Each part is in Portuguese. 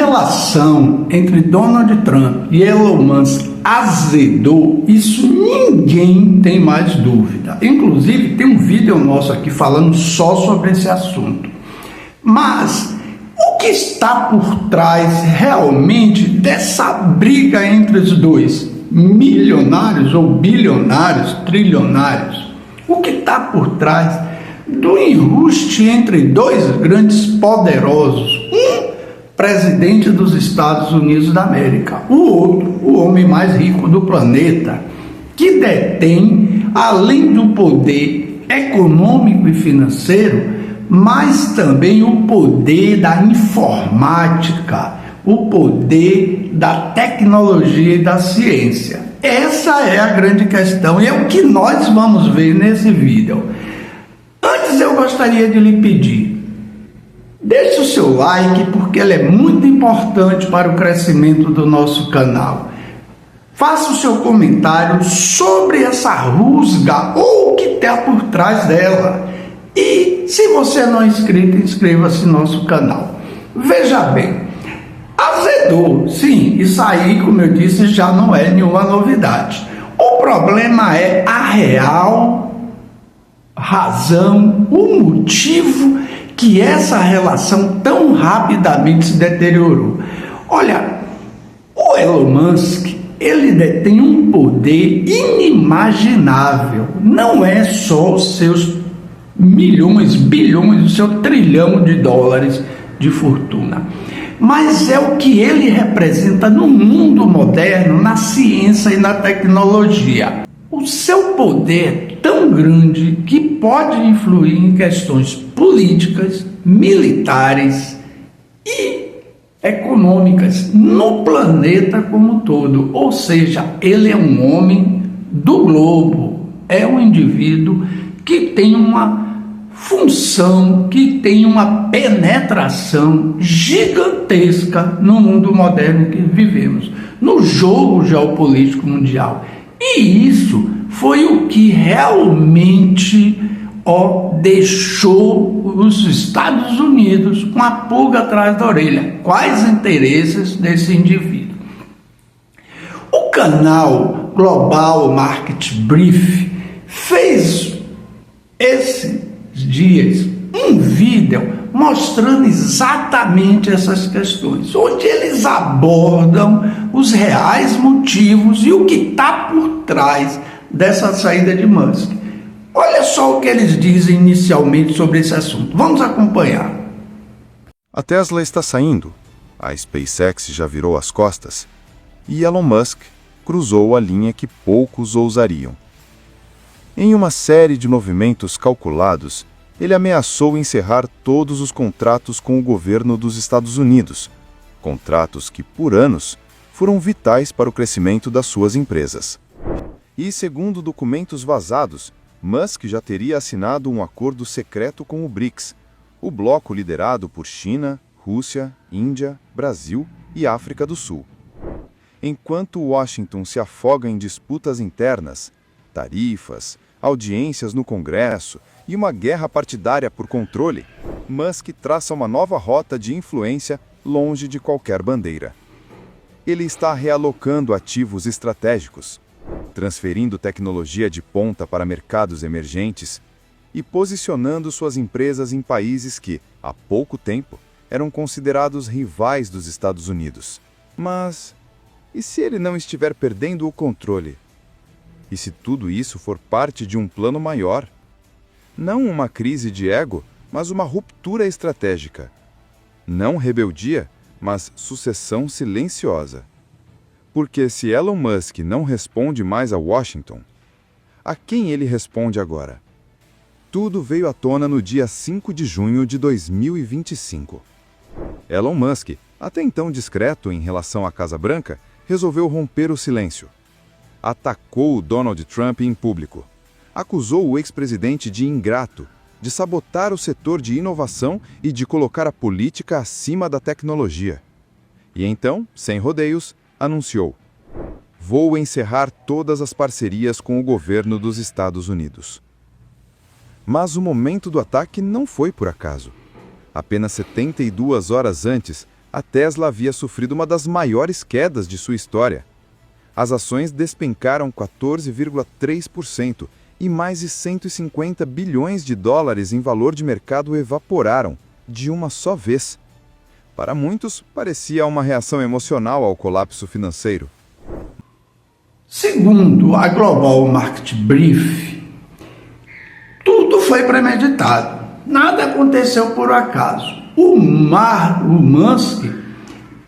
relação entre Donald Trump e Elon Musk azedou, isso ninguém tem mais dúvida. Inclusive, tem um vídeo nosso aqui falando só sobre esse assunto. Mas o que está por trás realmente dessa briga entre os dois, milionários ou bilionários, trilionários? O que está por trás do enruste entre dois grandes poderosos? Um presidente dos Estados Unidos da América, o outro, o homem mais rico do planeta, que detém, além do poder econômico e financeiro, mas também o poder da informática, o poder da tecnologia e da ciência. Essa é a grande questão e é o que nós vamos ver nesse vídeo. Antes eu gostaria de lhe pedir, deixe o seu like, porque ele é muito importante para o crescimento do nosso canal. Faça o seu comentário sobre essa rusga ou o que está por trás dela. E se você não é inscrito, inscreva-se no nosso canal. Veja bem, azedou, sim, isso aí, como eu disse, já não é nenhuma novidade. O problema é a real razão, o motivo que essa relação tão rapidamente se deteriorou. Olha, o Elon Musk, ele detém um poder inimaginável. Não é só os seus milhões, bilhões, o seu trilhão de dólares de fortuna, mas é o que ele representa no mundo moderno, na ciência e na tecnologia. O seu poder é tão grande que pode influir em questões políticas, militares e econômicas no planeta como um todo. Ou seja, ele é um homem do globo, é um indivíduo que tem uma função, que tem uma penetração gigantesca no mundo moderno que vivemos, no jogo geopolítico mundial. E isso foi o que realmente deixou os Estados Unidos com a pulga atrás da orelha. Quais interesses desse indivíduo? O canal Global Market Brief fez esses dias um vídeo mostrando exatamente essas questões, onde eles abordam os reais motivos e o que está por trás dessa saída de Musk. Olha só o que eles dizem inicialmente sobre esse assunto. Vamos acompanhar. A Tesla está saindo, a SpaceX já virou as costas e Elon Musk cruzou a linha que poucos ousariam. Em uma série de movimentos calculados, ele ameaçou encerrar todos os contratos com o governo dos Estados Unidos, contratos que, por anos, foram vitais para o crescimento das suas empresas. E, segundo documentos vazados, Musk já teria assinado um acordo secreto com o BRICS, o bloco liderado por China, Rússia, Índia, Brasil e África do Sul. Enquanto Washington se afoga em disputas internas, tarifas, audiências no Congresso e uma guerra partidária por controle, Musk traça uma nova rota de influência longe de qualquer bandeira. Ele está realocando ativos estratégicos, transferindo tecnologia de ponta para mercados emergentes e posicionando suas empresas em países que, há pouco tempo, eram considerados rivais dos Estados Unidos. Mas, e se ele não estiver perdendo o controle? E se tudo isso for parte de um plano maior? Não uma crise de ego, mas uma ruptura estratégica. Não rebeldia, mas sucessão silenciosa. Porque se Elon Musk não responde mais a Washington, a quem ele responde agora? Tudo veio à tona no dia 5 de junho de 2025. Elon Musk, até então discreto em relação à Casa Branca, resolveu romper o silêncio. Atacou Donald Trump em público. Acusou o ex-presidente de ingrato, de sabotar o setor de inovação e de colocar a política acima da tecnologia. E então, sem rodeios, anunciou: vou encerrar todas as parcerias com o governo dos Estados Unidos. Mas o momento do ataque não foi por acaso. Apenas 72 horas antes, a Tesla havia sofrido uma das maiores quedas de sua história. As ações despencaram 14,3% e mais de 150 bilhões de dólares em valor de mercado evaporaram de uma só vez. Para muitos, parecia uma reação emocional ao colapso financeiro. Segundo a Global Market Brief, tudo foi premeditado. Nada aconteceu por acaso. O Musk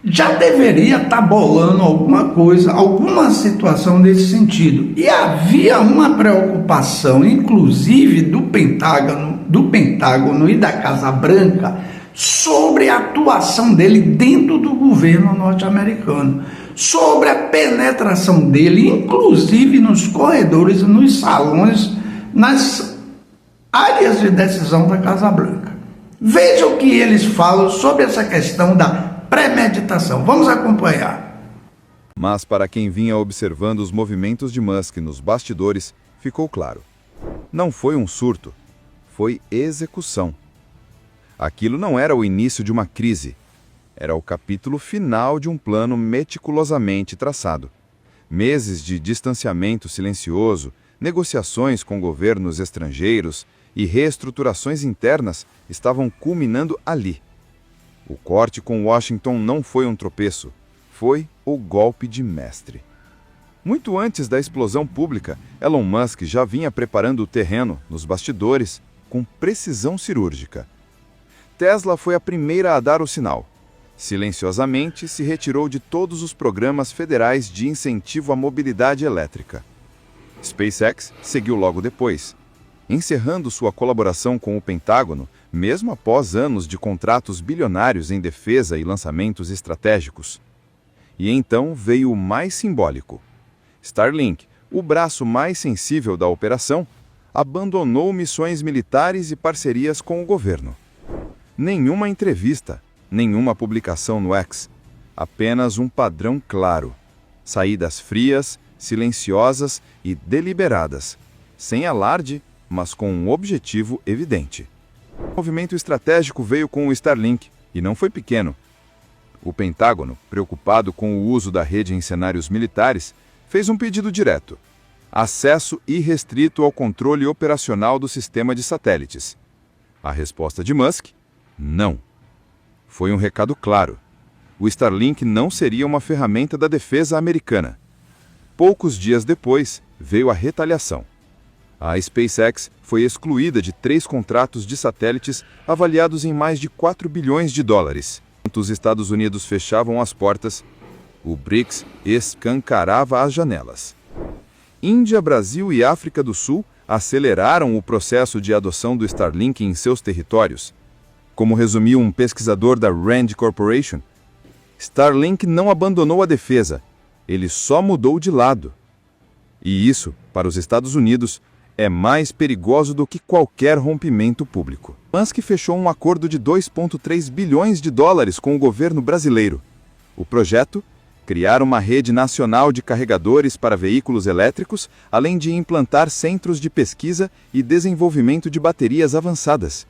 já deveria estar bolando alguma coisa, alguma situação nesse sentido. E havia uma preocupação, inclusive do Pentágono e da Casa Branca, sobre a atuação dele dentro do governo norte-americano, sobre a penetração dele, inclusive nos corredores, nos salões, nas áreas de decisão da Casa Branca. Veja o que eles falam sobre essa questão da premeditação. Vamos acompanhar. Mas para quem vinha observando os movimentos de Musk nos bastidores, ficou claro. Não foi um surto, foi execução. Aquilo não era o início de uma crise, era o capítulo final de um plano meticulosamente traçado. Meses de distanciamento silencioso, negociações com governos estrangeiros e reestruturações internas estavam culminando ali. O corte com Washington não foi um tropeço, foi o golpe de mestre. Muito antes da explosão pública, Elon Musk já vinha preparando o terreno, nos bastidores, com precisão cirúrgica. Tesla foi a primeira a dar o sinal. Silenciosamente se retirou de todos os programas federais de incentivo à mobilidade elétrica. SpaceX seguiu logo depois, encerrando sua colaboração com o Pentágono, mesmo após anos de contratos bilionários em defesa e lançamentos estratégicos. E então veio o mais simbólico. Starlink, o braço mais sensível da operação, abandonou missões militares e parcerias com o governo. Nenhuma entrevista, nenhuma publicação no X, apenas um padrão claro. Saídas frias, silenciosas e deliberadas, sem alarde, mas com um objetivo evidente. O movimento estratégico veio com o Starlink, e não foi pequeno. O Pentágono, preocupado com o uso da rede em cenários militares, fez um pedido direto: acesso irrestrito ao controle operacional do sistema de satélites. A resposta de Musk: não. Foi um recado claro. O Starlink não seria uma ferramenta da defesa americana. Poucos dias depois, veio a retaliação. A SpaceX foi excluída de 3 contratos de satélites avaliados em mais de 4 bilhões de dólares. Enquanto os Estados Unidos fechavam as portas, o BRICS escancarava as janelas. Índia, Brasil e África do Sul aceleraram o processo de adoção do Starlink em seus territórios. Como resumiu um pesquisador da RAND Corporation, Starlink não abandonou a defesa, ele só mudou de lado. E isso, para os Estados Unidos, é mais perigoso do que qualquer rompimento público. Musk fechou um acordo de 2,3 bilhões de dólares com o governo brasileiro. O projeto: criar uma rede nacional de carregadores para veículos elétricos, além de implantar centros de pesquisa e desenvolvimento de baterias avançadas.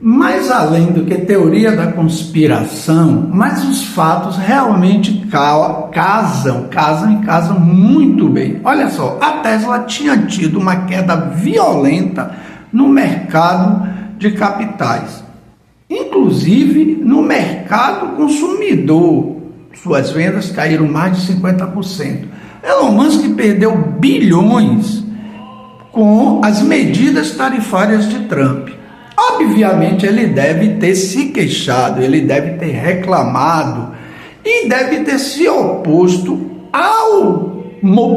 Mais além do que teoria da conspiração, mas os fatos realmente casam muito bem. Olha só, a Tesla tinha tido uma queda violenta no mercado de capitais, inclusive no mercado consumidor. Suas vendas caíram mais de 50%. Elon Musk perdeu bilhões com as medidas tarifárias de Trump. Obviamente ele deve ter se queixado, ele deve ter reclamado e deve ter se oposto ao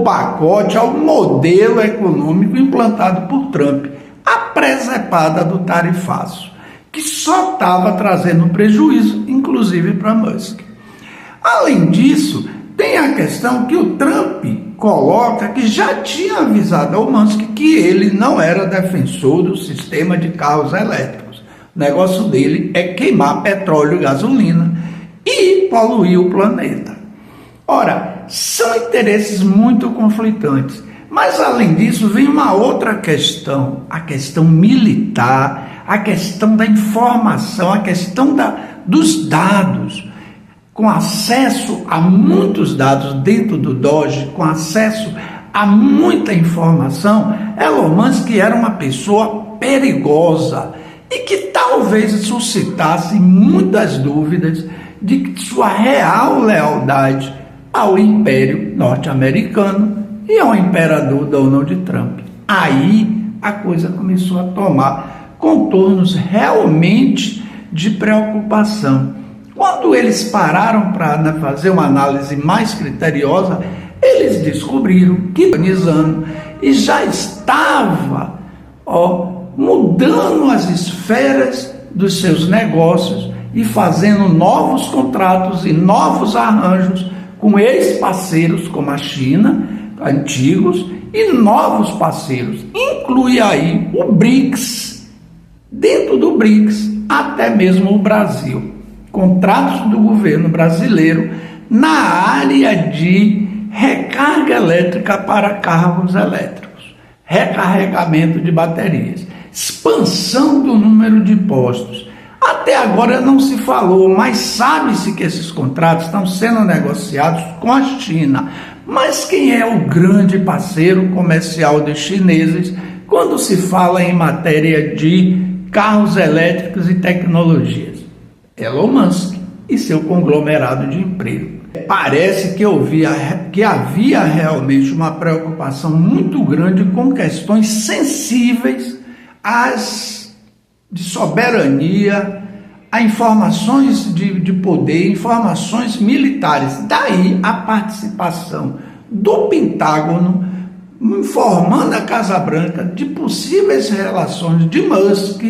pacote, ao modelo econômico implantado por Trump, a presepada do tarifaço, que só estava trazendo prejuízo, inclusive para Musk. Além disso, tem a questão que o Trump coloca que já tinha avisado ao Musk que ele não era defensor do sistema de carros elétricos. O negócio dele é queimar petróleo e gasolina e poluir o planeta. Ora, são interesses muito conflitantes. Mas, além disso, vem uma outra questão, a questão militar, a questão da informação, a questão dos dados. com acesso a muitos dados dentro do Doge, com acesso a muita informação, Elon Musk era uma pessoa perigosa e que talvez suscitasse muitas dúvidas de sua real lealdade ao Império norte-americano e ao imperador Donald Trump. Aí a coisa começou a tomar contornos realmente de preocupação. Quando eles pararam para fazer uma análise mais criteriosa, eles descobriram que organizando e já estava mudando as esferas dos seus negócios e fazendo novos contratos e novos arranjos com ex-parceiros como a China, antigos, e novos parceiros. Inclui aí o BRICS, dentro do BRICS, até mesmo o Brasil. Contratos do governo brasileiro na área de recarga elétrica para carros elétricos, recarregamento de baterias, expansão do número de postos. Até agora não se falou, mas sabe-se que esses contratos estão sendo negociados com a China. Mas quem é o grande parceiro comercial dos chineses quando se fala em matéria de carros elétricos e tecnologias? Elon Musk e seu conglomerado de emprego. Parece que havia realmente uma preocupação muito grande com questões sensíveis de soberania, a informações de poder, informações militares. Daí a participação do Pentágono informando a Casa Branca de possíveis relações de Musk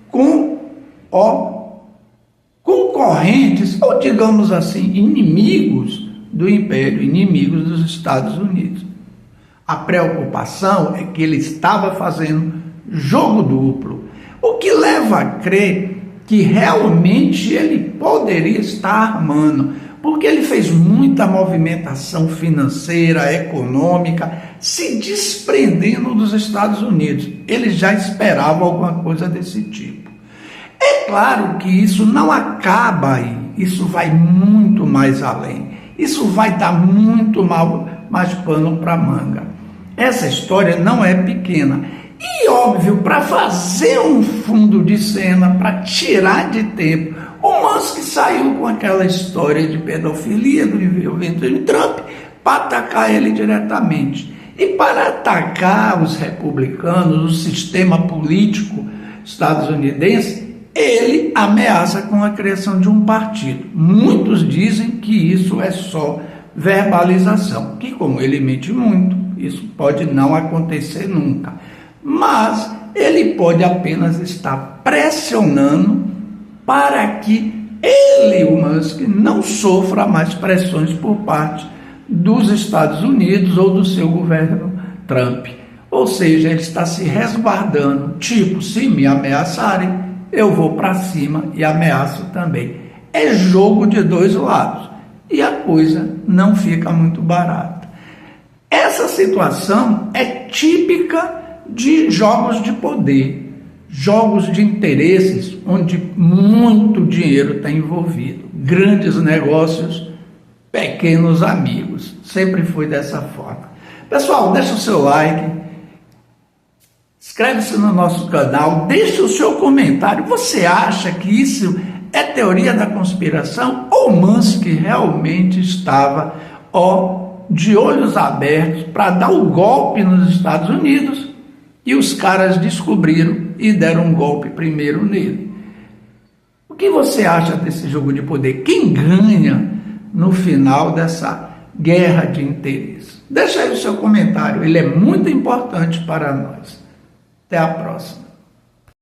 com concorrentes, ou digamos assim, inimigos do Império, inimigos dos Estados Unidos. A preocupação é que ele estava fazendo jogo duplo, o que leva a crer que realmente ele poderia estar armando, porque ele fez muita movimentação financeira, econômica, se desprendendo dos Estados Unidos. Ele já esperava alguma coisa desse tipo. É claro que isso não acaba aí, isso vai muito mais além, isso vai dar muito mais pano para manga. Essa história não é pequena. E óbvio, para fazer um fundo de cena, para tirar de tempo, o Musk saiu com aquela história de pedofilia do envolvimento de Trump para atacar ele diretamente. E para atacar os republicanos, o sistema político estadunidense, ele ameaça com a criação de um partido. Muitos dizem que isso é só verbalização, que como ele mente muito, isso pode não acontecer nunca. Mas ele pode apenas estar pressionando para que ele, o Musk, não sofra mais pressões por parte dos Estados Unidos ou do seu governo Trump. Ou seja, ele está se resguardando, tipo, se me ameaçarem, eu vou para cima e ameaço também. É jogo de dois lados e a coisa não fica muito barata. Essa situação é típica de jogos de poder, jogos de interesses, onde muito dinheiro está envolvido, grandes negócios, pequenos amigos, sempre foi dessa forma. Pessoal, deixa o seu like, inscreve-se no nosso canal, deixa o seu comentário. Você acha que isso é teoria da conspiração ou Musk realmente estava de olhos abertos para dar o golpe nos Estados Unidos e os caras descobriram e deram um golpe primeiro nele? O que você acha desse jogo de poder? Quem ganha no final dessa guerra de interesses? Deixa aí o seu comentário, ele é muito importante para nós. Até a próxima.